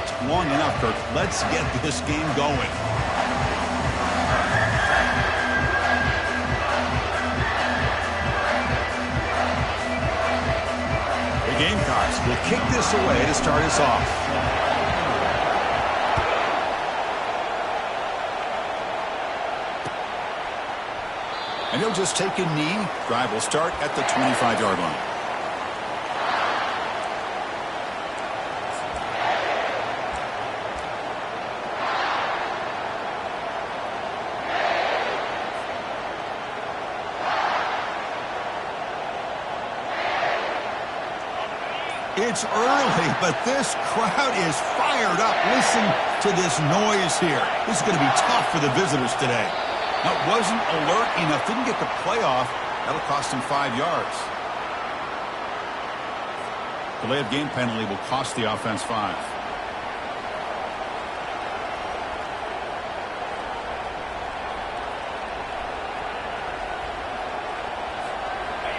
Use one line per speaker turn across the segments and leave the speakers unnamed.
talked long enough, Kirk. Let's get this game going. The Gamecocks will kick this away to start us off. And he'll just take a knee. Drive will start at the 25-yard line. It's early, but this crowd is fired up. Listen to this noise here. This is going to be tough for the visitors today. Now, wasn't alert enough, didn't get the play off. That'll cost him 5 yards. Delay of game penalty will cost the offense 5.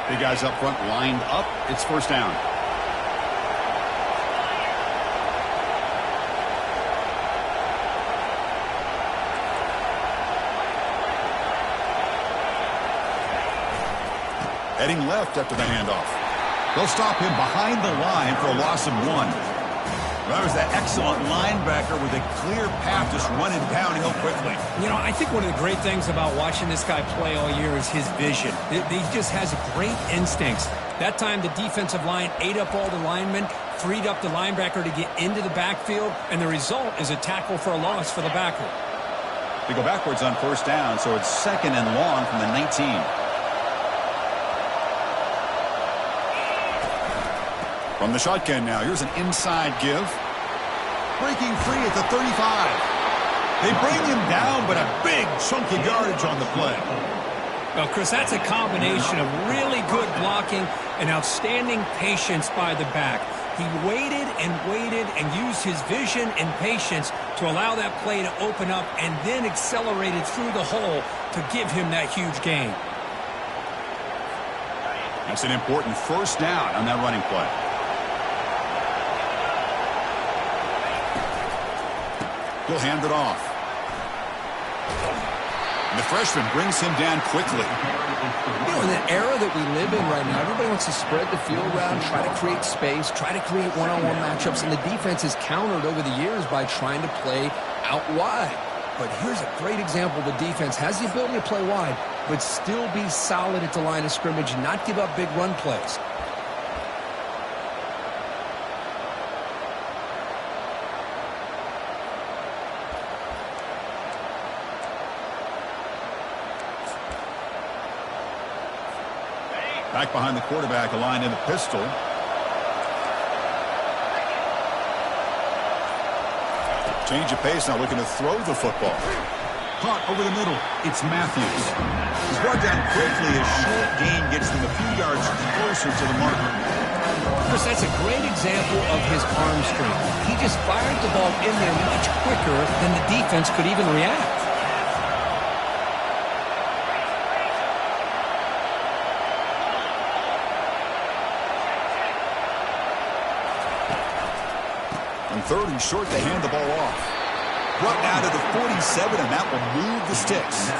Big guys up front lined up. It's first down. Heading left after the handoff. They'll stop him behind the line for a loss of 1. That was that excellent linebacker with a clear path just running downhill quickly.
You know, I think one of the great things about watching this guy play all year is his vision. He just has great instincts. That time the defensive line ate up all the linemen, freed up the linebacker to get into the backfield, and the result is a tackle for a loss for the backer.
They go backwards on first down, so it's second and long from the 19. From the shotgun now, here's an inside give. Breaking free at the 35. They bring him down, but a big chunk of yardage on the play.
Well, Chris, that's a combination of really good blocking and outstanding patience by the back. He waited and used his vision and patience to allow that play to open up and then accelerated through the hole to give him that huge gain.
That's an important first down on that running play. He'll hand it off. And the freshman brings him down quickly.
You know, in the era that we live in right now, everybody wants to spread the field around, try to create space, try to create one-on-one matchups, and the defense is countered over the years by trying to play out wide. But here's a great example. The defense has the ability to play wide, but still be solid at the line of scrimmage and not give up big run plays.
Back behind the quarterback, aligned in the pistol. Change of pace now, looking to throw the football. Caught over the middle. It's Matthews. He's brought down quickly as short gain gets them a few yards closer to the marker.
Chris, that's a great example of his arm strength. He just fired the ball in there much quicker than the defense could even react.
Third and short, they hand the ball off. Brought down to the 47, and that will move the sticks.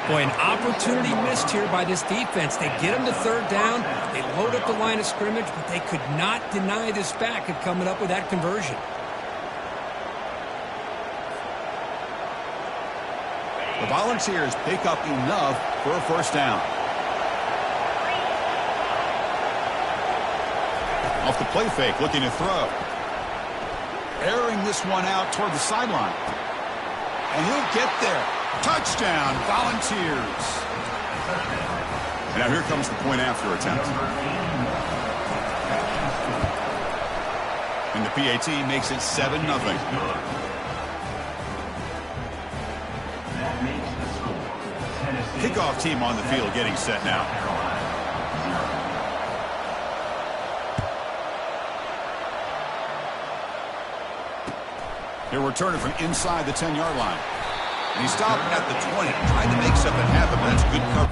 Boy, an opportunity missed here by this defense. They get him to third down. They load up the line of scrimmage, but they could not deny this back of coming up with that conversion.
The Volunteers pick up enough for a first down. Off the play fake, looking to throw. Airing this one out toward the sideline. And he'll get there. Touchdown, Volunteers. And now here comes the point after attempt. And the PAT makes it 7-0. Kickoff team on the field getting set now. He'll return it from inside the 10-yard line. And he stopped at the 20, trying to make something happen, but that's good cover.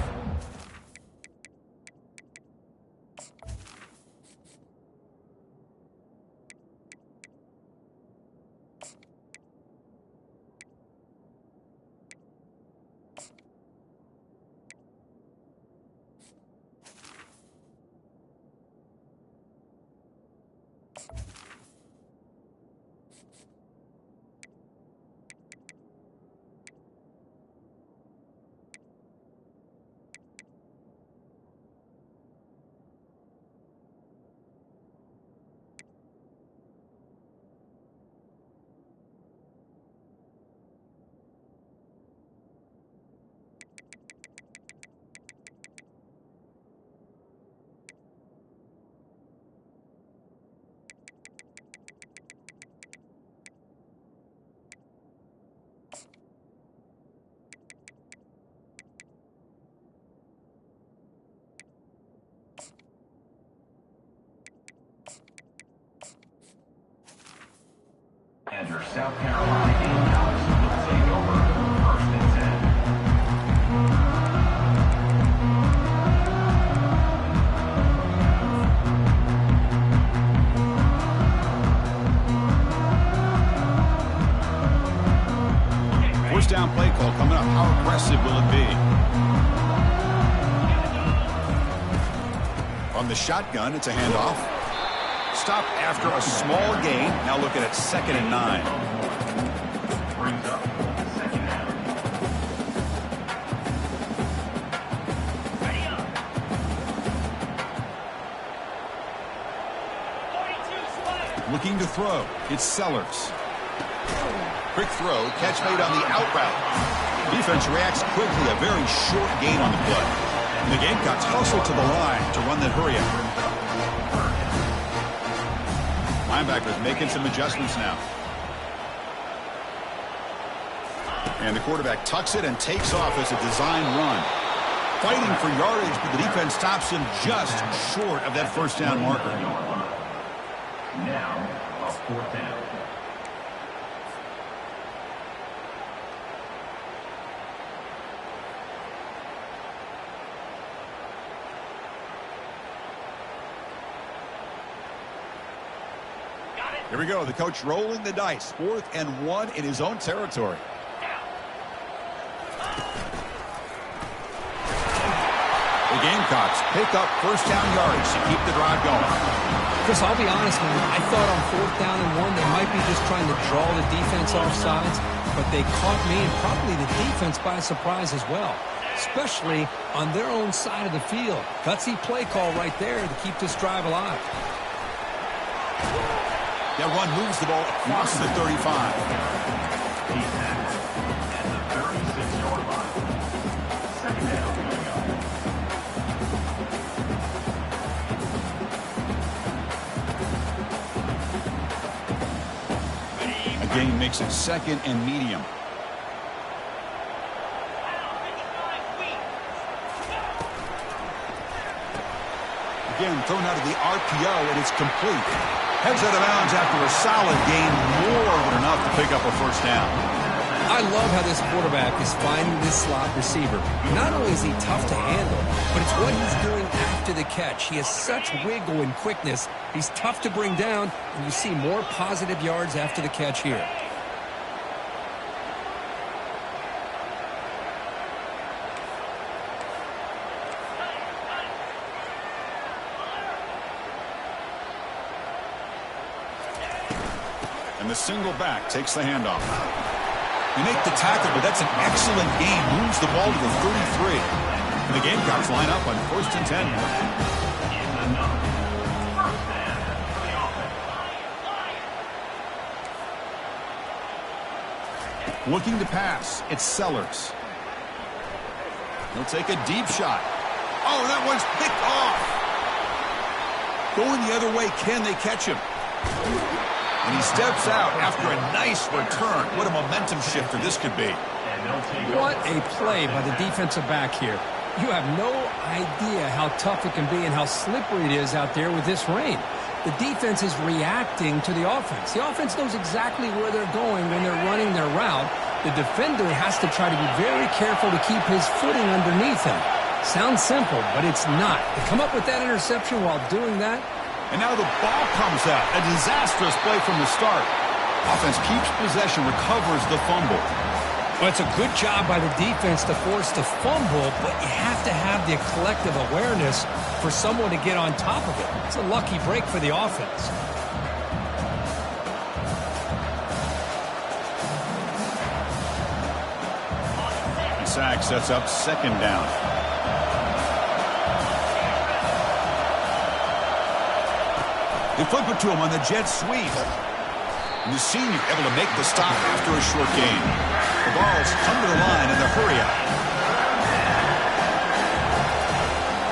And your South Carolina Gamecocks will take over 1st and
10. First down play call coming up. How aggressive will it be? From the shotgun, it's a handoff. Stop after a small gain. Now looking at 2nd and 9.
Brings up 2nd down. Ready up. 42 slide.
Looking to throw. It's Sellers. Quick throw. Catch made on the out route. Defense reacts quickly. A very short gain on the play. And the Gamecocks hustle to the line to run that hurry out. Linebackers making some adjustments now. And the quarterback tucks it and takes off as a design run. Fighting for yardage, but the defense stops him just short of that first down marker.
Now, a 4th down.
Here we go. The coach rolling the dice. 4th and 1 in his own territory. The Gamecocks pick up first down yardage to keep the drive going.
Chris, I'll be honest, man. I thought on 4th down and 1, they might be just trying to draw the defense off sides, but they caught me and probably the defense by surprise as well, especially on their own side of the field. Gutsy play call right there to keep this drive alive.
That run moves the ball across the 35.
Defense at the 36-yard line. 2nd down.
A gain makes it 2nd and medium. Again, thrown out of the RPO, and it's complete. Heads out of bounds after a solid gain, more than enough to pick up a first down.
I love how this quarterback is finding this slot receiver. Not only is he tough to handle, but it's what he's doing after the catch. He has such wiggle and quickness. He's tough to bring down, and you see more positive yards after the catch here.
And the single back takes the handoff. They make the tackle, but that's an excellent gain. Moves the ball to the 33. And the Gamecocks line up on 1st and 10. Looking to pass. It's Sellers. He'll take a deep shot. Oh, that one's picked off. Going the other way. Can they catch him? And he steps out after a nice return. What a momentum shifter this could be.
What a play by the defensive back here. You have no idea how tough it can be and how slippery it is out there with this rain. The defense is reacting to the offense. The offense knows exactly where they're going when they're running their route. The defender has to try to be very careful to keep his footing underneath him. Sounds simple, but it's not. To come up with that interception while doing that.
And now the ball comes out. A disastrous play from the start. Offense keeps possession, recovers the fumble.
Well, it's a good job by the defense to force the fumble, but you have to have the collective awareness for someone to get on top of it. It's a lucky break for the offense.
sack sets up second down. They flip it to him on the jet sweep. And the senior able to make the stop after a short gain. The ball's come to the line in the hurry up.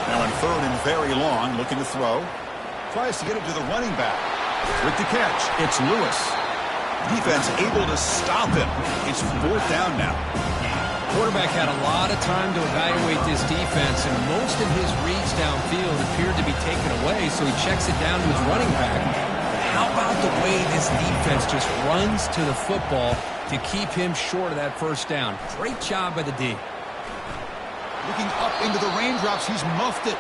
Now in third and very long, looking to throw. Tries to get it to the running back. With the catch, it's Lewis. Defense able to stop him. It's fourth down now.
Quarterback had a lot of time to evaluate this defense, and most of his reads downfield appeared to be taken away, so he checks it down to his running back. How about the way this defense just runs to the football to keep him short of that first down? Great job by the D.
Looking up into the raindrops, he's muffed it.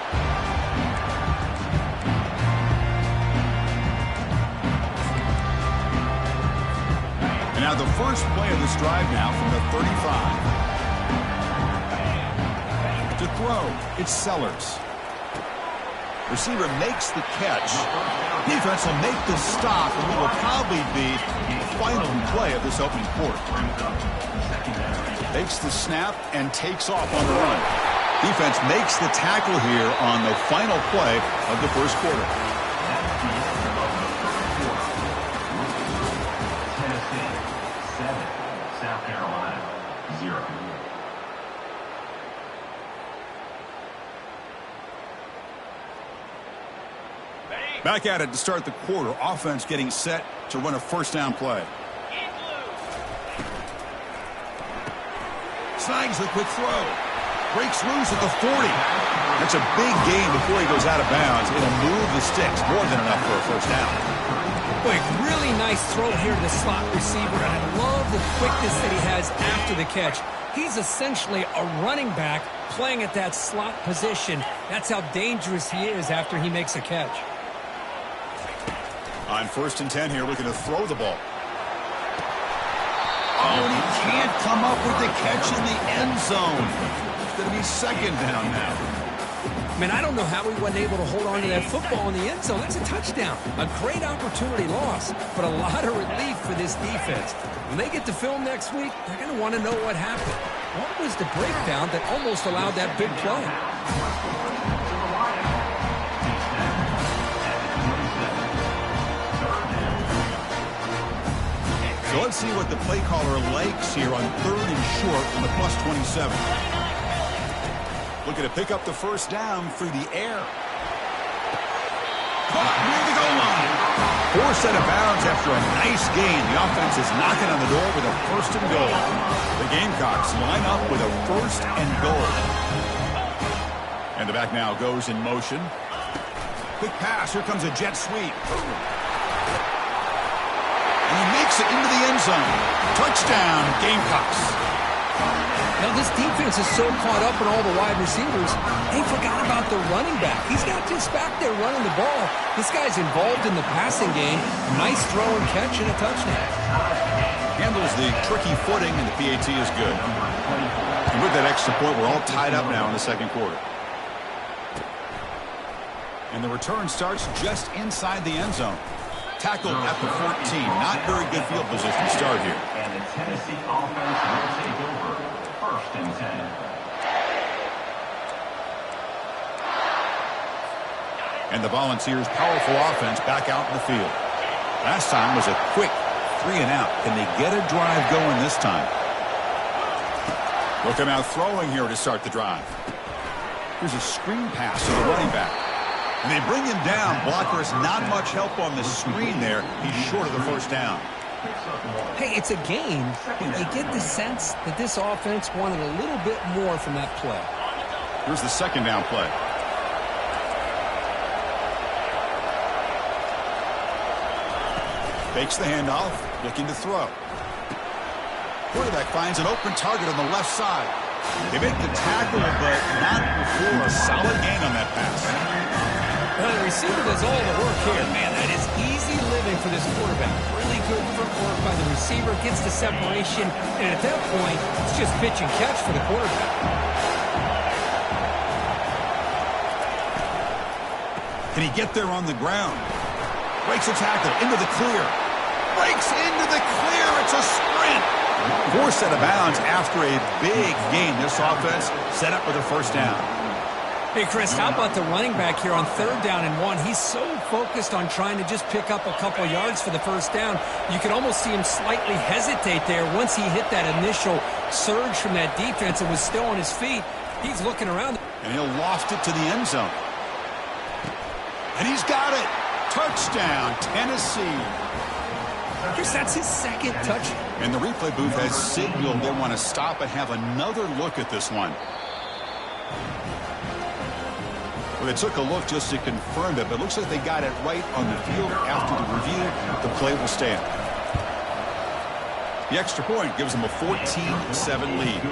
And now the first play of this drive now from the 35. To throw, it's Sellers. Receiver makes the catch. Defense will make the stop, and it will probably be the final play of this opening quarter. Takes the snap and takes off on the run. Defense makes the tackle here on the final play of the first quarter.
Tennessee 7, South Carolina 0.
Back at it to start the quarter. Offense getting set to run a first down play. Snags the quick throw. Breaks loose at the 40. That's a big gain before he goes out of bounds. It'll move the sticks. More than enough for a first down.
Boy, really nice throw here to the slot receiver. And I love the quickness that he has after the catch. He's essentially a running back playing at that slot position. That's how dangerous he is after he makes a catch.
On 1st and 10 here, looking to throw the ball. Oh, and he can't come up with the catch in the end zone. It's going to be second down now.
Man, I don't know how he wasn't able to hold on to that football in the end zone. That's a touchdown. A great opportunity lost, but a lot of relief for this defense. When they get to film next week, they're going to want to know what happened. What was the breakdown that almost allowed that big play?
So let's see what the play caller likes here on 3rd and short on the plus 27. Looking to pick up the first down through the air. Caught near the goal line. Forced out of bounds after a nice gain. The offense is knocking on the door with a first and goal. The Gamecocks line up with a first and goal. And the back now goes in motion. Quick pass. Here comes a jet sweep. And he makes it into the end zone. Touchdown, Gamecocks.
Now, this defense is so caught up in all the wide receivers, they forgot about the running back. He's not just back there running the ball. This guy's involved in the passing game. Nice throw and catch and a touchdown.
Handles the tricky footing, and the PAT is good. And with that extra point, we're all tied up now in the second quarter. And the return starts just inside the end zone. Tackled at the 14. Not very good field position start here.
And the Tennessee offense will take over 1st and 10.
And the Volunteers' powerful offense back out in the field. Last time was a quick 3 and out. Can they get a drive going this time? Looking out throwing here to start the drive. Here's a screen pass to the running back. And they bring him down. Blockers not much help on the screen there. He's short of the first down.
Hey, it's a game, but you get the sense that this offense wanted a little bit more from that play.
Here's the second down play. Fakes the handoff, looking to throw. Quarterback finds an open target on the left side. They make the tackle, but not before a solid gain on that pass.
Well, the receiver does all the work here. Man, that is easy living for this quarterback. Really good footwork by the receiver, gets the separation, and at that point, it's just pitch and catch for the quarterback.
Can he get there on the ground? Breaks a tackle into the clear. Breaks into the clear. It's a sprint. Forced out of bounds after a big gain. This offense set up with a first down.
Hey, Chris, how about the running back here on 3rd down and 1? He's so focused on trying to just pick up a couple yards for the first down. You can almost see him slightly hesitate there once he hit that initial surge from that defense and was still on his feet. He's looking around.
And he'll loft it to the end zone. And he's got it. Touchdown, Tennessee.
Chris, that's his 2nd touchdown.
And the replay booth has signaled they want to stop and have another look at this one. Well, they took a look just to confirm it, but it looks like they got it right on the field. After the review, the play will stand. The extra point gives them a 14-7 lead.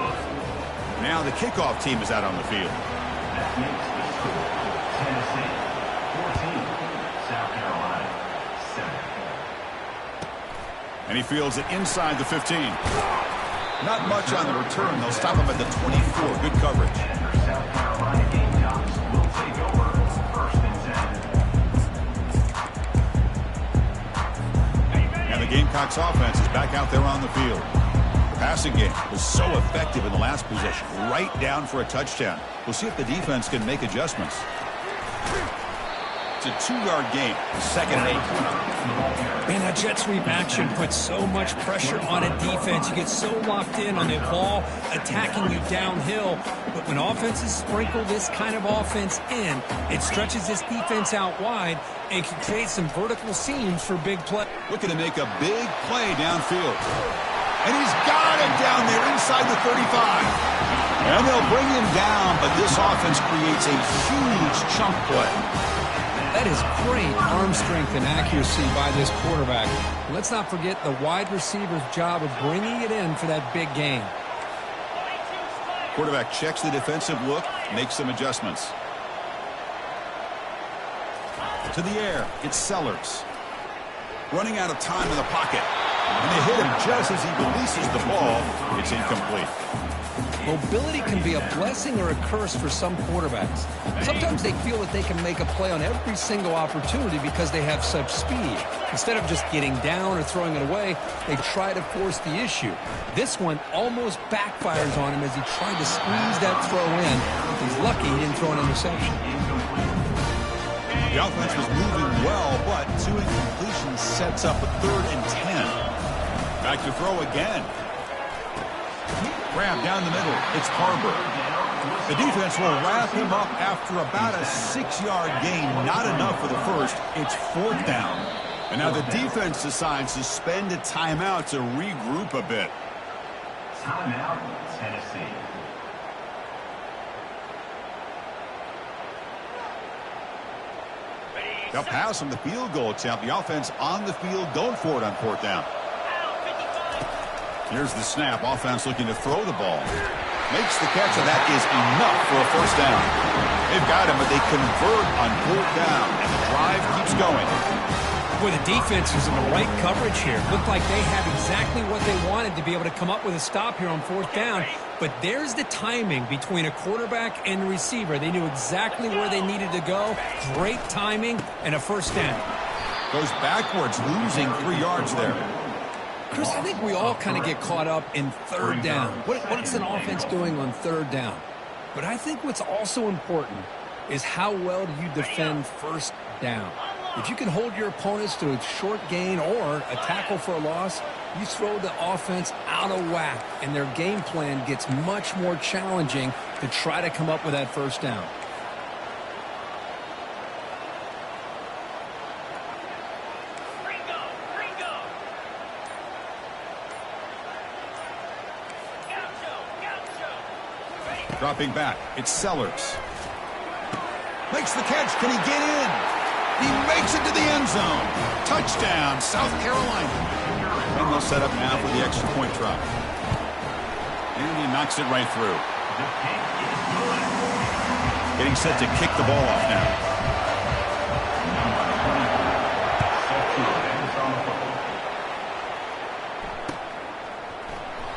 Now the kickoff team is out on the field.
That makes the score Tennessee 14, South Carolina 7.
And he fields it inside the 15. Not much on the return. They'll stop him at the 24. Good coverage.
South Carolina Gamecocks will take over 1st and 10.
And the Gamecocks offense is back out there on the field. The passing game was so effective in the last possession. Right down for a touchdown. We'll see if the defense can make adjustments. It's a 2-yard gain. 2nd and 8.
Man, that jet sweep action puts so much pressure on a defense. You get so locked in on the ball attacking you downhill. But when offenses sprinkle this kind of offense in, it stretches this defense out wide and can create some vertical seams for big play.
Looking to make a big play downfield. And he's got it down there inside the 35. And they'll bring him down, but this offense creates a huge chunk play.
That is great arm strength and accuracy by this quarterback. Let's not forget the wide receiver's job of bringing it in for that big gain.
Quarterback checks the defensive look, makes some adjustments. To the air, it's Sellers. Running out of time in the pocket. And they hit him just as he releases the ball. It's incomplete.
Mobility can be a blessing or a curse for some quarterbacks. Sometimes they feel that they can make a play on every single opportunity because they have such speed. Instead of just getting down or throwing it away, they try to force the issue. This one almost backfires on him as he tried to squeeze that throw in. He's lucky he didn't throw an interception.
The offense was moving well, but 2 incompletions sets up a 3rd and 10. Back to throw again. Grab down the middle. It's Harbor. The defense will wrap him up after about a 6-yard gain. Not enough for the first. It's 4th down. And now the defense decides to spend a timeout to regroup a bit.
Timeout, Tennessee.
They'll pass on the field goal attempt. The offense on the field going for it on 4th down. Here's the snap. Offense looking to throw the ball. Makes the catch, and that is enough for a first down. They've got him, but they convert on 4th down, and the drive keeps going.
Boy, the defense was in the right coverage here. Looked like they had exactly what they wanted to be able to come up with a stop here on 4th down. But there's the timing between a quarterback and a receiver. They knew exactly where they needed to go. Great timing and a first down.
Goes backwards, losing 3 yards there.
Chris, I think we all kind of get caught up in 3rd down. What's an offense doing on 3rd down? But I think what's also important is how well do you defend 1st down. If you can hold your opponents to a short gain or a tackle for a loss, you throw the offense out of whack, and their game plan gets much more challenging to try to come up with that 1st down.
Dropping back, it's Sellers. Makes the catch. Can he get in? He makes it to the end zone. Touchdown, South Carolina. And they'll set up now for the extra point try. And he knocks it right through. Getting set to kick the ball off now.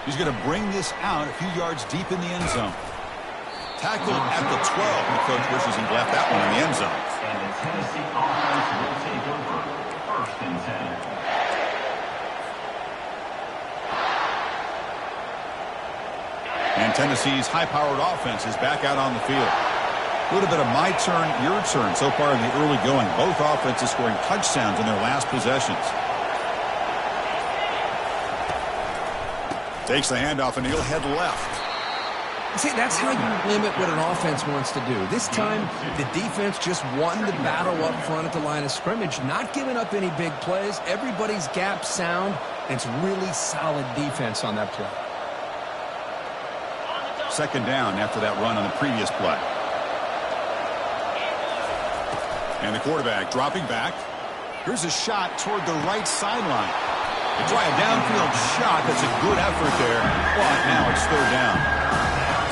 He's going to bring this out a few yards deep in the end zone. Tackled at the 12. The coach wishes he left that one in the end zone.
And the Tennessee offense will take over 1st and 10.
And Tennessee's high-powered offense is back out on the field. A little bit of my turn, your turn so far in the early going. Both offenses scoring touchdowns in their last possessions. Takes the handoff and he'll head left.
See, that's how you limit what an offense wants to do. This time, the defense just won the battle up front at the line of scrimmage, not giving up any big plays. Everybody's gap sound, and it's really solid defense on that play.
Second down after that run on the previous play. And the quarterback dropping back. Here's a shot toward the right sideline. They try a downfield shot. That's a good effort there. But now it's third down.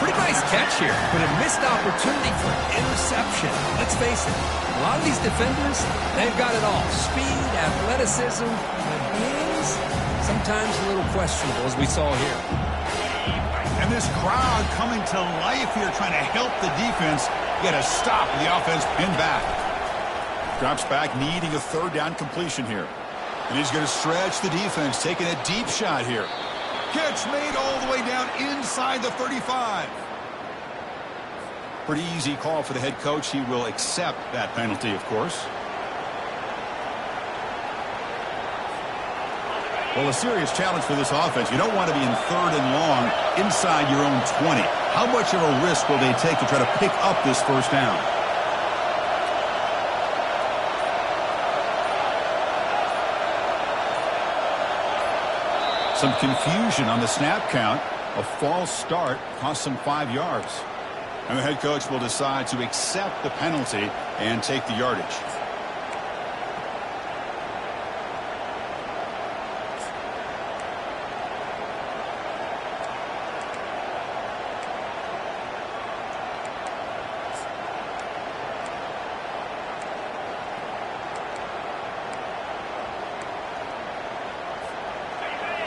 Pretty nice catch here, but a missed opportunity for interception. Let's face it, a lot of these defenders, they've got it all. Speed, athleticism, but hands, sometimes a little questionable, as we saw here.
And this crowd coming to life here, trying to help the defense get a stop. The offense pinned back. Drops back, needing a third down completion here. And he's going to stretch the defense, taking a deep shot here. Catch made all the way down inside the 35. Pretty easy call for the head coach. He will accept that penalty, of course. Well, a serious challenge for this offense. You don't want to be in third and long inside your own 20. How much of a risk will they take to try to pick up this first down? Some confusion on the snap count. A false start cost them 5 yards. And the head coach will decide to accept the penalty and take the yardage.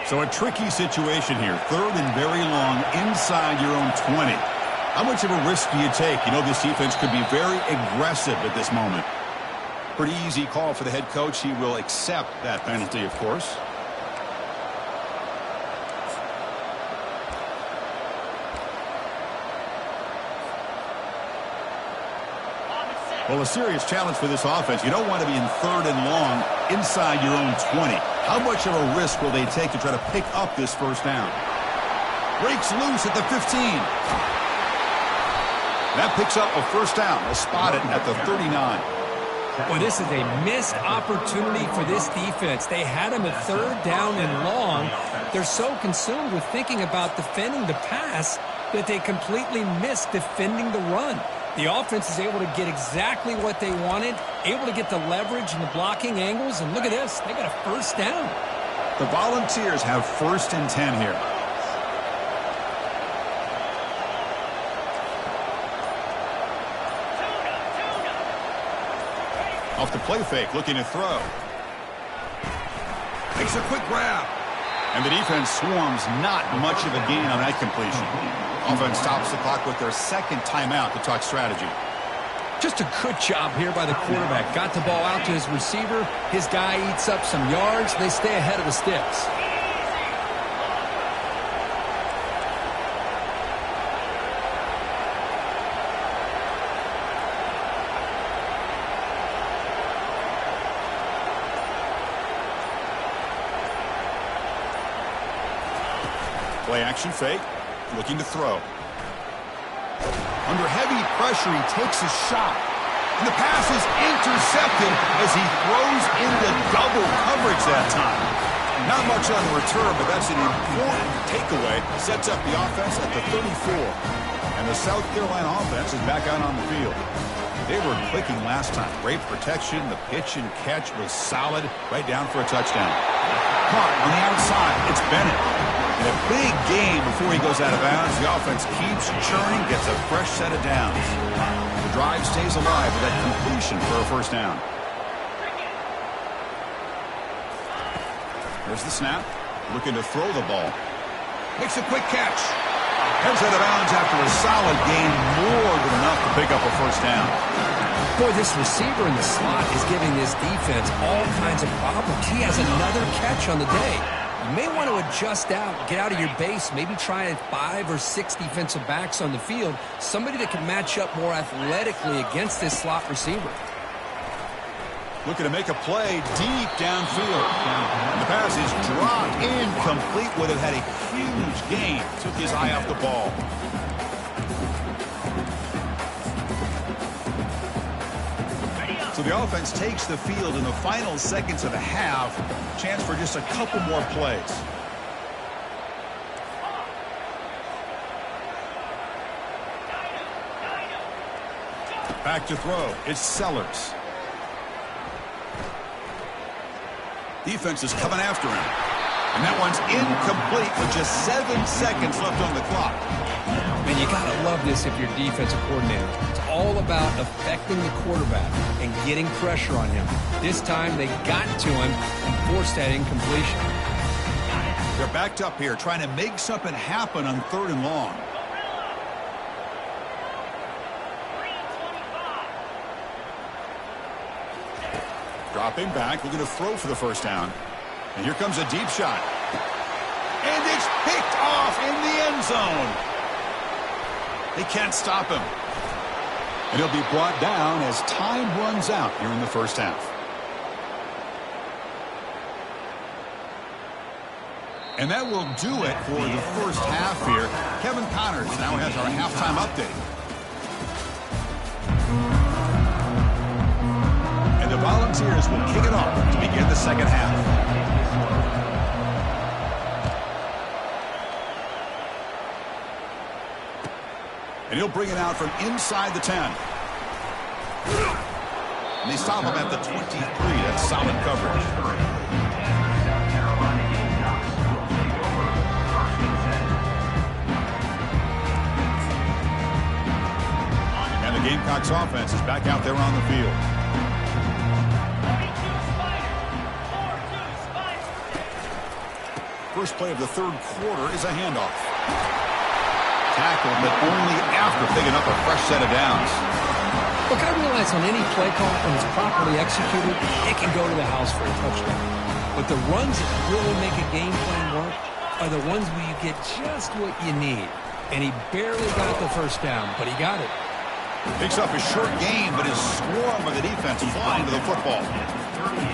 So a tricky situation here. Third and very long inside your own 20. How much of a risk do you take? You know, this defense could be very aggressive at this moment. Pretty easy call for the head coach. He will accept that penalty, of course. Well, a serious challenge for this offense. You don't want to be in third and long inside your own 20. How much of a risk will they take to try to pick up this first down? Breaks loose at the 15. That picks up a first down. They'll spot it at the 39.
Well, this is a missed opportunity for this defense. They had him at third down and long. They're so consumed with thinking about defending the pass that they completely missed defending the run. The offense is able to get exactly what they wanted, able to get the leverage and the blocking angles, and look at this. They got a first down.
The Volunteers have first and 10 here. Off the play fake, looking to throw. Makes a quick grab. And the defense swarms, not much of a gain on that completion. Offense stops the clock with their second timeout to talk strategy.
Just a good job here by the quarterback. Got the ball out to his receiver. His guy eats up some yards. They stay ahead of the sticks.
Play action fake. Looking to throw. Under heavy pressure, he takes a shot. And the pass is intercepted as he throws into double coverage that time. Not much on the return, but that's an important takeaway. Sets up the offense at the 34. And the South Carolina offense is back out on the field. They were clicking last time. Great protection. The pitch and catch was solid. Right down for a touchdown. Caught on the outside. It's Bennett. In a big game before he goes out of bounds, the offense keeps churning, gets a fresh set of downs. The drive stays alive with that completion for a first down. There's the snap. Looking to throw the ball. Makes a quick catch. Heads out of bounds after a solid gain, more than enough to pick up a first down.
Boy, this receiver in the slot is giving this defense all kinds of problems. He has another catch on the day. You may want to adjust out, get out of your base, maybe try 5 or 6 defensive backs on the field, somebody that can match up more athletically against this slot receiver.
Looking to make a play deep downfield. And the pass is dropped incomplete. Would have had a huge gain. Took his eye off the ball. So the offense takes the field in the final seconds of the half. Chance for just a couple more plays. Back to throw. It's Sellers. Defense is coming after him. And that one's incomplete with just 7 seconds left on the clock.
Man, you got to love this if you're defensive coordinator. It's all about affecting the quarterback and getting pressure on him. This time they got to him and forced that incompletion.
They're backed up here trying to make something happen on 3rd and long. Dropping back, looking to throw for the first down. And here comes a deep shot. And it's picked off in the end zone. They can't stop him. And he'll be brought down as time runs out here in the first half. And that will do it for the first half here. Kevin Connors now has our halftime update. And the Volunteers will kick it off to begin the second half. And he'll bring it out from inside the 10. And they stop him at the 23. That's solid coverage. And the Gamecocks offense is back out there on the field. First play of the 3rd quarter is a handoff. Tackled, but only after picking up a fresh set of downs.
Look, I realize on any play call, when it's properly executed, it can go to the house for a touchdown. But the runs that really make a game plan work are the ones where you get just what you need. And he barely got the first down, but he got it.
Picks up a short gain, but is swarmed by the defense flying to the football.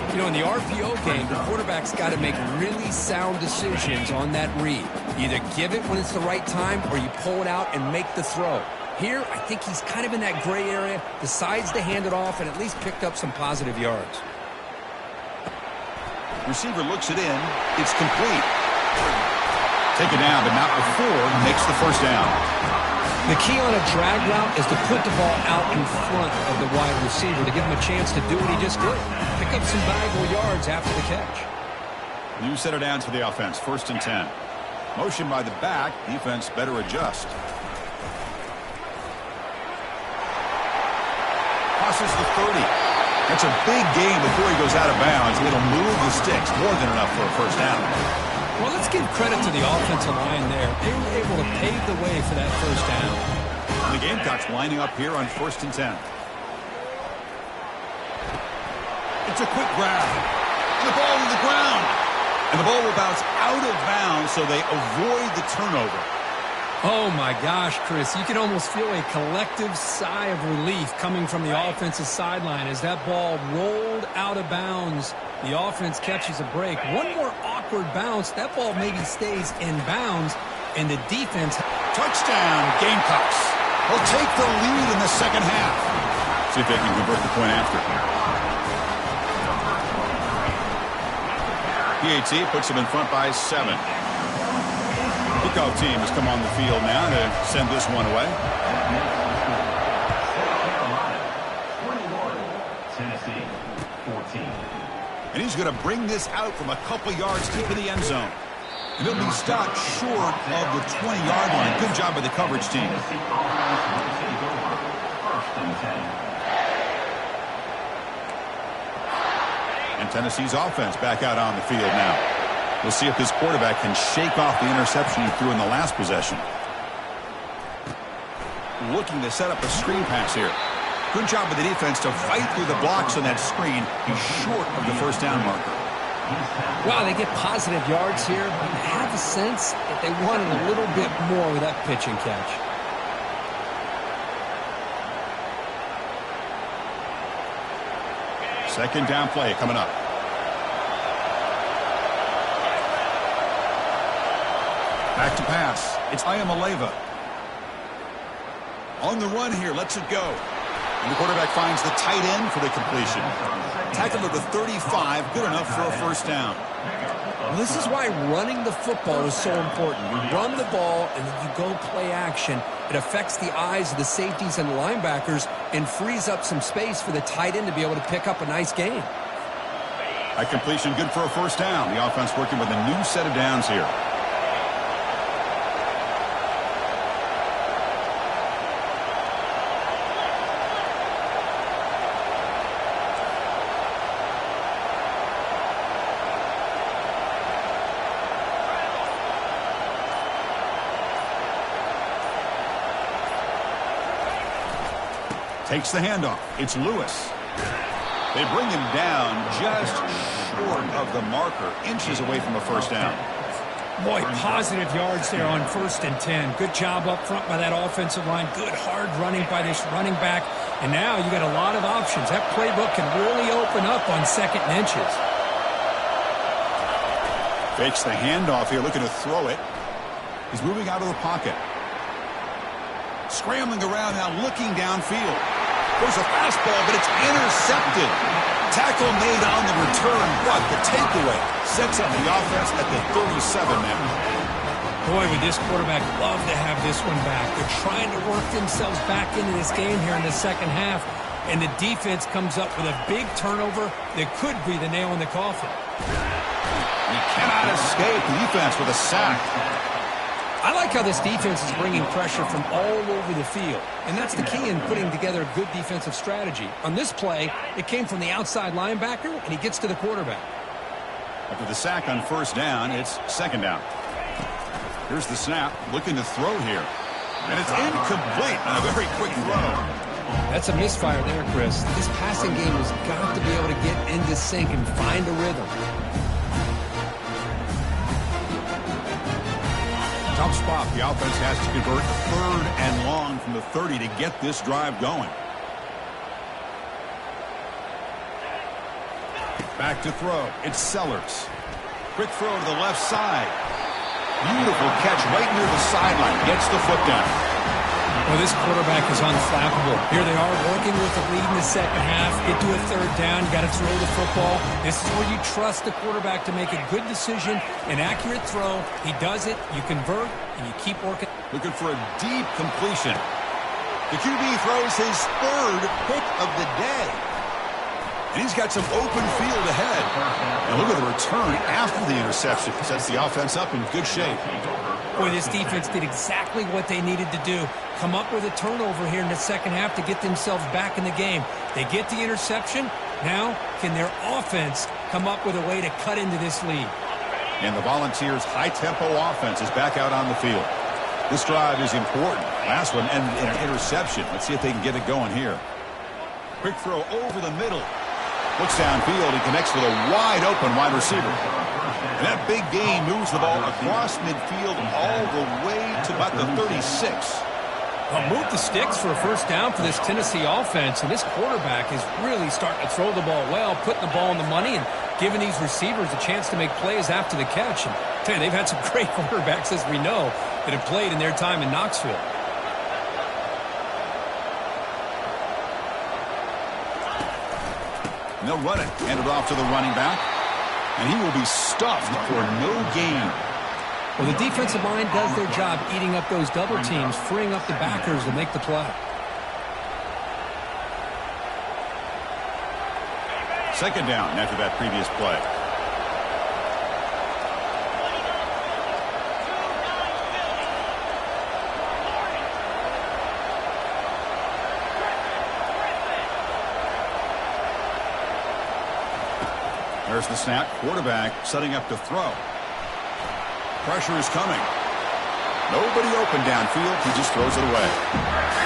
You know, in the RPO game, the quarterback's got to make really sound decisions on that read. Either give it when it's the right time or you pull it out and make the throw. Here, I think he's kind of in that gray area, decides to hand it off and at least picked up some positive yards.
Receiver looks it in. It's complete. Take it down, but not before he makes the first down.
The key on a drag route is to put the ball out in front of the wide receiver to give him a chance to do what he just did. Pick up some valuable yards after the catch.
New set of downs for the offense. 1st and 10. Motion by the back. Defense better adjust. Crosses the 30. That's a big gain before he goes out of bounds. It'll move the sticks. More than enough for a first down.
Well, let's give credit to the offensive line there. They were able to pave the way for that first down.
And the Gamecocks lining up here on 1st and 10. It's a quick grab. And the ball to the ground. And the ball will bounce out of bounds, so they avoid the turnover.
Oh, my gosh, Chris. You can almost feel a collective sigh of relief coming from the offensive sideline as that ball rolled out of bounds. The offense catches a break. One more awkward bounce. That ball maybe stays in bounds, and the defense.
Touchdown, Gamecocks. They'll take the lead in the second half. See if they can convert the point after. PAT puts them in front by 7. Kickoff team has come on the field now to send this one away.
Tennessee, 14.
And he's going to bring this out from a couple yards deep in the end zone. And he'll be stopped short of the 20-yard line. Good job by the coverage team.
Tennessee offense will take over 1st and 10.
And Tennessee's offense back out on the field now. We'll see if this quarterback can shake off the interception he threw in the last possession. Looking to set up a screen pass here. Good job by the defense to fight through the blocks on that screen. He's short of the first down marker.
Wow, they get positive yards here, but I have a sense that they wanted a little bit more with that pitch and catch.
Second down play coming up. Back to pass. It's Iamaleava. On the run here, lets it go. And the quarterback finds the tight end for the completion. Tackle at the 35, good enough for a first down.
Well, this is why running the football is so important. You run the ball and then you go play action. It affects the eyes of the safeties and linebackers and frees up some space for the tight end to be able to pick up a nice gain.
A completion good for a first down. The offense working with a new set of downs here. Takes the handoff. It's Lewis. They bring him down just short of the marker, inches away from a first down.
Boy, positive yards there on 1st and 10. Good job up front by that offensive line. Good hard running by this running back. And now you got a lot of options. That playbook can really open up on 2nd and inches.
Fakes the handoff here, looking to throw it. He's moving out of the pocket. Scrambling around now, looking downfield. There's a fastball, but it's intercepted. Tackle made on the return, but the takeaway sets up the offense at the 37 now.
Boy, would this quarterback love to have this one back. They're trying to work themselves back into this game here in the second half, and the defense comes up with a big turnover that could be the nail in the coffin.
He cannot escape the defense with a sack.
I like how this defense is bringing pressure from all over the field, and that's the key in putting together a good defensive strategy. On this play, it came from the outside linebacker, and he gets to the quarterback.
After the sack on first down, it's second down. Here's the snap, looking to throw here. And it's incomplete on a very quick throw.
That's a misfire there, Chris. This passing game has got to be able to get into sync and find a rhythm.
Tough spot. The offense has to convert 3rd and long from the 30 to get this drive going. Back to throw. It's Sellers. Quick throw to the left side. Beautiful catch right near the sideline. Gets the foot down.
Well, this quarterback is unflappable. Here they are working with the lead in the second half. Get to a 3rd down. You got to throw the football. This is where you trust the quarterback to make a good decision, an accurate throw. He does it. You convert, and you keep working.
Looking for a deep completion. The QB throws his 3rd pick of the day. And he's got some open field ahead. And look at the return after the interception. Sets the offense up in good shape.
Boy, this defense did exactly what they needed to do. Come up with a turnover here in the second half to get themselves back in the game. They get the interception. Now, can their offense come up with a way to cut into this lead?
And the Volunteers' high-tempo offense is back out on the field. This drive is important. Last one ended in an interception. Let's see if they can get it going here. Quick throw over the middle. Looks downfield. He connects with a wide-open wide receiver. And that big gain moves the ball across midfield all the way to about the 36.
Well, move the sticks for a first down for this Tennessee offense, and this quarterback is really starting to throw the ball well, putting the ball in the money, and giving these receivers a chance to make plays after the catch. And I tell you, they've had some great quarterbacks, as we know, that have played in their time in Knoxville.
And they'll run it. Hand it off to the running back. And he will be stuffed for no gain.
Well, the defensive line does their job eating up those double teams, freeing up the backers to make the play.
Second down after that previous play. There's the snap. Quarterback setting up to throw. Pressure is coming. Nobody open downfield. He just throws it away.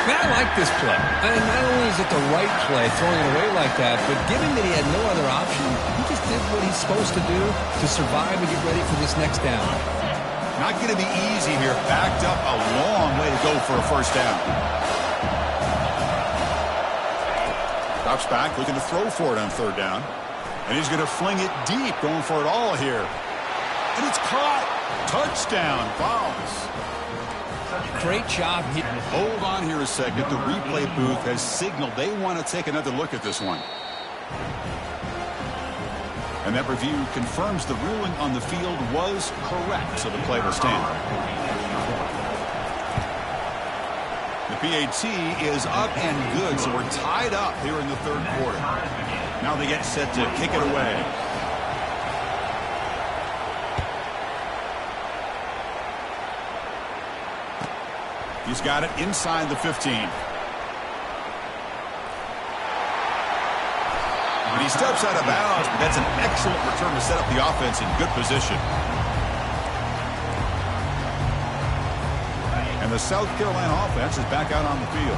Man, I like this play. And not only is it the right play, throwing it away like that, but given that he had no other option, he just did what he's supposed to do to survive and get ready for this next down.
Not going to be easy here. Backed up a long way to go for a first down. Drops back, looking to throw for it on third down. And he's going to fling it deep, going for it all here. And it's caught. Touchdown, Vols.
Great job.
Hold on here a second. The replay booth has signaled they want to take another look at this one. And that review confirms the ruling on the field was correct, so the play will stand. The PAT is up and good, so we're tied up here in the third quarter. Now they get set to kick it away. He's got it inside the 15. And he steps out of bounds, but that's an excellent return to set up the offense in good position. And the South Carolina offense is back out on the field.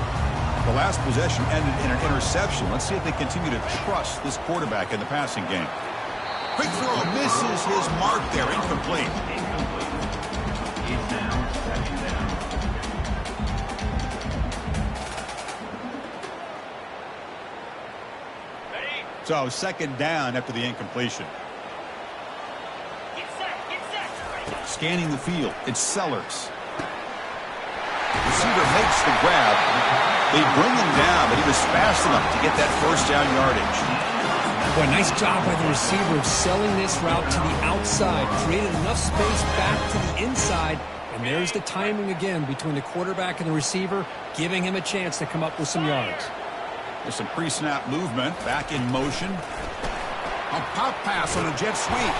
The last possession ended in an interception. Let's see if they continue to trust this quarterback in the passing game. Quick throw misses his mark there, incomplete. So second down after the incompletion. Scanning the field, it's Sellers. Receiver makes the grab. They bring him down, but he was fast enough to get that first down yardage.
Boy, nice job by the receiver of selling this route to the outside. Created enough space back to the inside. And there's the timing again between the quarterback and the receiver, giving him a chance to come up with some yards.
There's some pre-snap movement, back in motion. A pop pass on a jet sweep.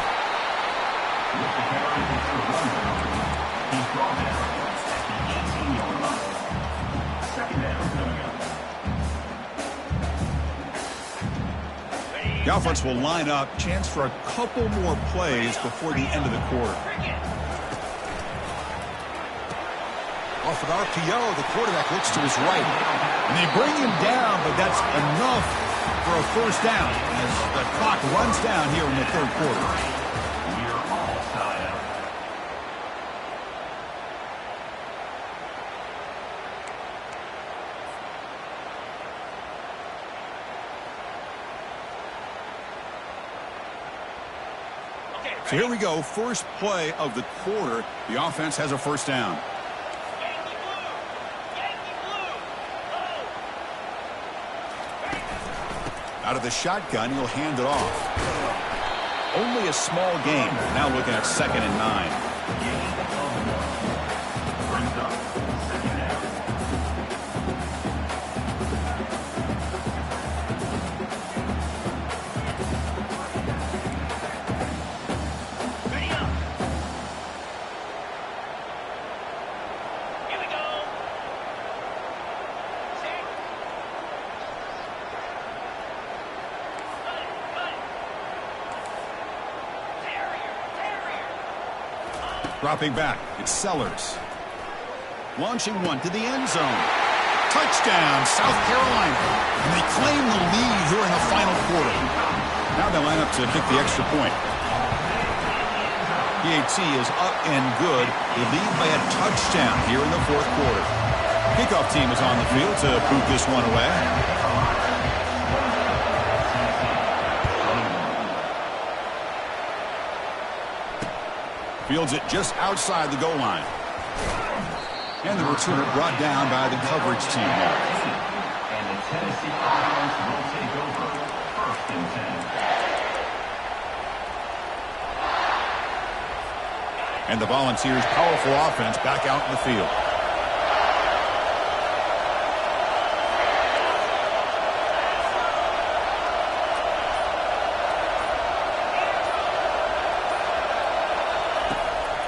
The offense will line up, chance for a couple more plays before the end of the quarter. Off an RPO, the quarterback looks to his right. And they bring him down, but that's enough for a first down as the clock runs down here in the third quarter.
We're all tied up.
So here we go, first play of the quarter. The offense has a first down. Out of the shotgun, he'll hand it off. Only a small gain. Now looking at 2nd and 9. Dropping back, it's Sellers. Launching one to the end zone. Touchdown, South Carolina. And they claim the lead here in the final quarter. Now they line up to kick the extra point. PAT is up and good. They lead by a touchdown here in the fourth quarter. Kickoff team is on the field to boot this one away. Fields it just outside the goal line. And the return brought down by the coverage team now.
And the Tennessee offense will take over 1st and 10.
And the Volunteers' powerful offense back out in the field.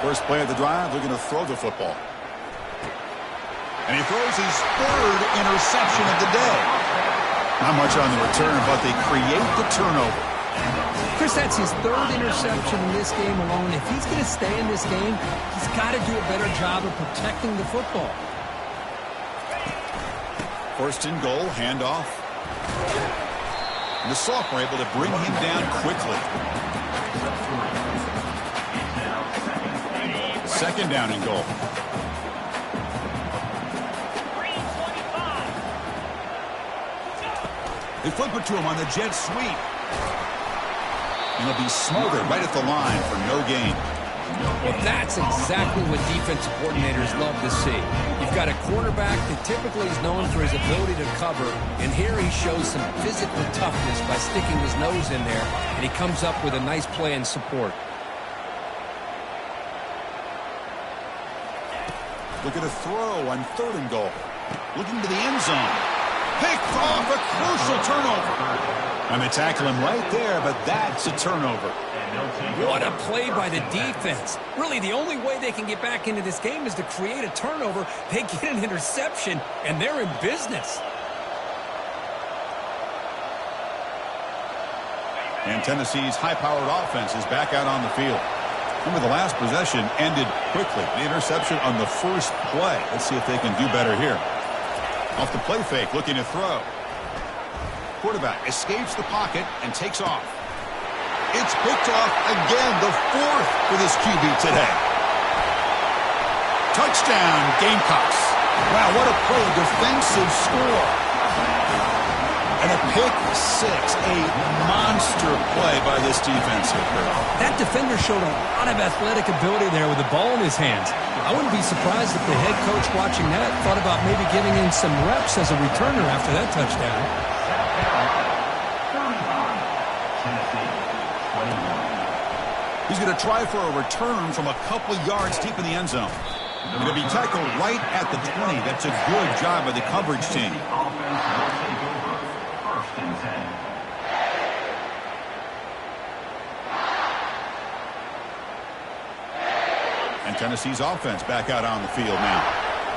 First play of the drive, looking to throw the football. And he throws his 3rd interception of the day. Not much on the return, but they create the turnover.
Chris, that's his third interception in this game alone. If he's going to stay in this game, he's got to do a better job of protecting the football.
First and goal, handoff. And the sophomore able to bring him down quickly. Second down and goal. They flip it to him on the jet sweep. And he'll be smothered right at the line for no gain.
Well, that's exactly what defensive coordinators love to see. You've got a quarterback that typically is known for his ability to cover, and here he shows some physical toughness by sticking his nose in there, and he comes up with a nice play and support.
Look at a throw on third and goal. Looking to the end zone. Picked off, a crucial turnover. And they tackle him right there, but that's a turnover.
What a play by the defense. Really, the only way they can get back into this game is to create a turnover. They get an interception, and they're in business.
And Tennessee's high-powered offense is back out on the field. Remember, the last possession ended quickly. The interception on the first play. Let's see if they can do better here. Off the play fake, looking to throw. Quarterback escapes the pocket and takes off. It's picked off again, the fourth for this QB today. Touchdown, Gamecocks. Wow, what a play, defensive score. And a pick six, a monster play by this defense here, Kurt.
That defender showed a lot of athletic ability there with the ball in his hands. I wouldn't be surprised if the head coach watching that thought about maybe giving him some reps as a returner after that touchdown.
He's going to try for a return from a couple yards deep in the end zone. Going to be tackled right at the 20. That's a good job by the coverage team. And Tennessee's offense back out on the field now.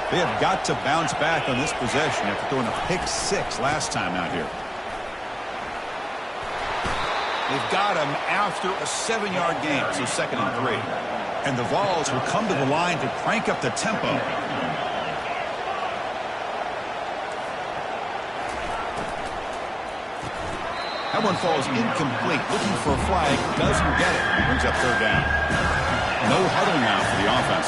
They have got to bounce back on this possession after throwing a pick six last time out here. They've got him after a 7-yard gain, so 2nd and 3. And the Vols will come to the line to crank up the tempo. That one falls incomplete. Looking for a flag, doesn't get it. Brings up third down. No huddle now for the offense.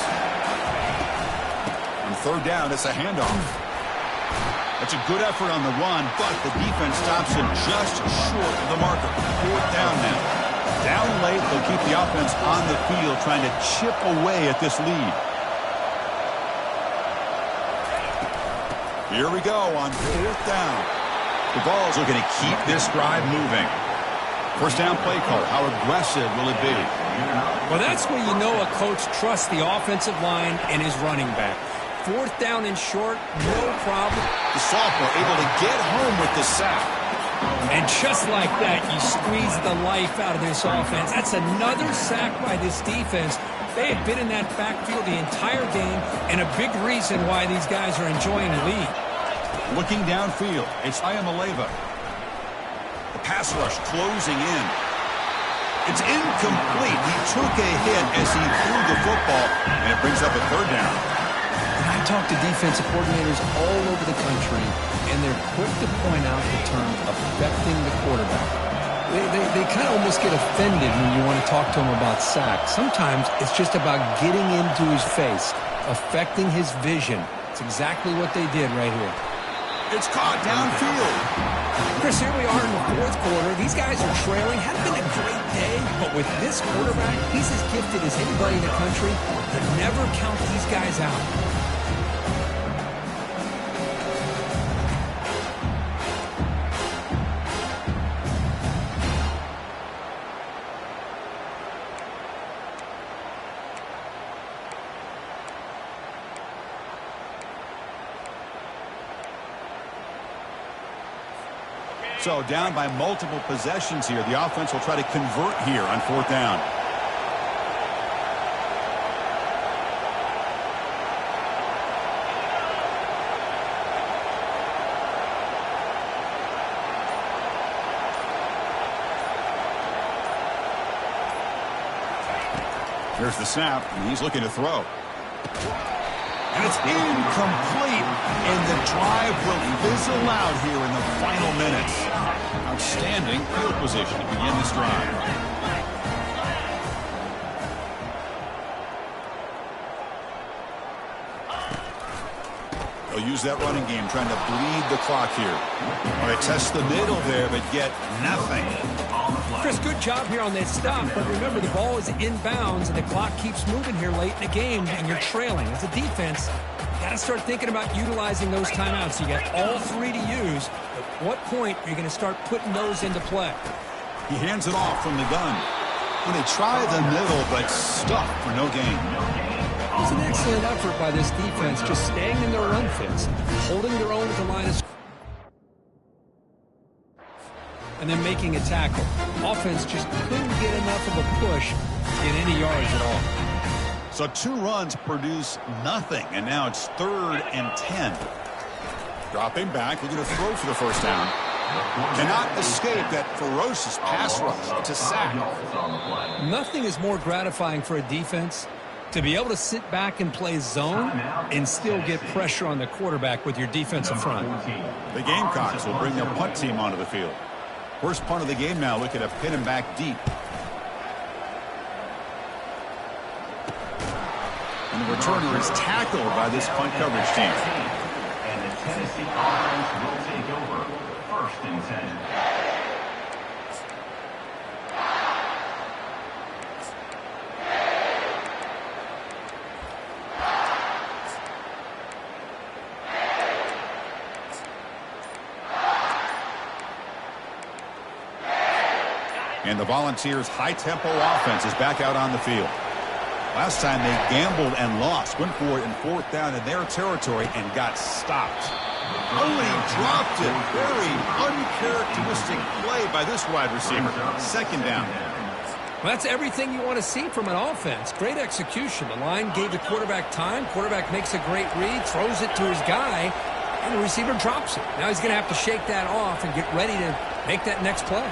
On third down, it's a handoff. That's a good effort on the run, but the defense stops him just short of the marker. Fourth down now. Down late, they'll keep the offense on the field trying to chip away at this lead. Here we go on fourth down. The Vols are going to keep this drive moving. First down play call. How aggressive will it be?
Well, that's where you know a coach trusts the offensive line and his running back. Fourth down and short, no problem.
The sophomore able to get home with the sack.
And just like that, you squeeze the life out of this offense. That's another sack by this defense. They have been in that backfield the entire game, and a big reason why these guys are enjoying the lead.
Looking downfield, it's Ayamaleva. The pass rush closing in. It's incomplete. He took a hit as he threw the football, and it brings up a third down.
And I talk to defensive coordinators all over the country, and they're quick to point out the term affecting the quarterback. They kind of almost get offended when you want to talk to them about sacks. Sometimes it's just about getting into his face, affecting his vision. It's exactly what they did right here.
It's caught downfield.
Chris, here we are in the fourth quarter. These guys are trailing. Hadn't been a great day, but with this quarterback, he's as gifted as anybody in the country. You never count these guys out.
So down by multiple possessions here. The offense will try to convert here on fourth down. Here's the snap, and he's looking to throw. And it's incomplete, and the drive will fizzle out here in the final minutes. Outstanding field position to begin this drive. They'll use that running game, trying to bleed the clock here. All right, test the middle there, but get nothing.
Chris, good job here on that stop, but remember the ball is inbounds and the clock keeps moving here late in the game and you're trailing. As a defense, you got to start thinking about utilizing those timeouts. You got all three to use. At what point are you going to start putting those into play?
He hands it off from the gun. And they try the middle, but stuck for no gain.
It was an excellent effort by this defense, just staying in their run fits, holding their own at the line of scrimmage, and then making a tackle. Offense just couldn't get enough of a push to get any yards at all.
So 2 runs produce nothing, and now it's 3rd and 10. Dropping back, looking to throw for the first down. Cannot escape that ferocious pass rush. It's a sack.
Nothing is more gratifying for a defense to be able to sit back and play zone and still get pressure on the quarterback with your defensive front.
The Gamecocks will bring their punt team onto the field. First punt of the game now, looking to pin him back deep. And the returner is tackled by this punt coverage team.
And the Tennessee offense will take over. 1st and 10.
And the Volunteers' high-tempo offense is back out on the field. Last time they gambled and lost, went for it in 4th down in their territory and got stopped. Oh, and he dropped it. Very uncharacteristic play by this wide receiver. 2nd down.
Well, that's everything you want to see from an offense. Great execution. The line gave the quarterback time. Quarterback makes a great read, throws it to his guy, and the receiver drops it. Now he's going to have to shake that off and get ready to make that next play.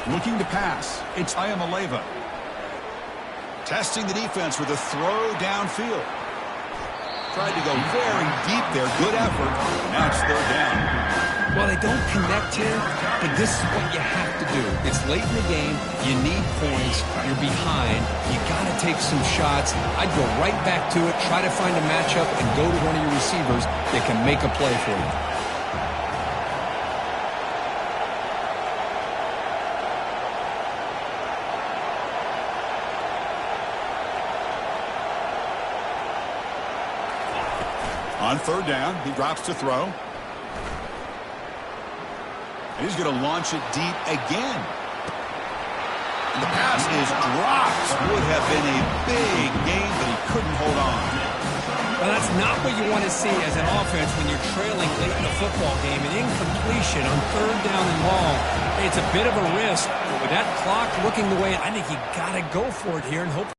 Looking to pass, it's Iamaleava. Testing the defense with a throw downfield. Tried to go very deep there. Good effort. Now it's 3rd down.
Well, they don't connect here, but this is what you have to do. It's late in the game. You need points. You're behind. You got to take some shots. I'd go right back to it, try to find a matchup, and go to one of your receivers that can make a play for you.
On 3rd down, he drops to throw. And he's going to launch it deep again. And the pass is dropped. Would have been a big gain, but he couldn't hold on.
Well, that's not what you want to see as an offense when you're trailing late in a football game. An incompletion on 3rd down and long. It's a bit of a risk, but with that clock looking the way, I think you got to go for it here and hope.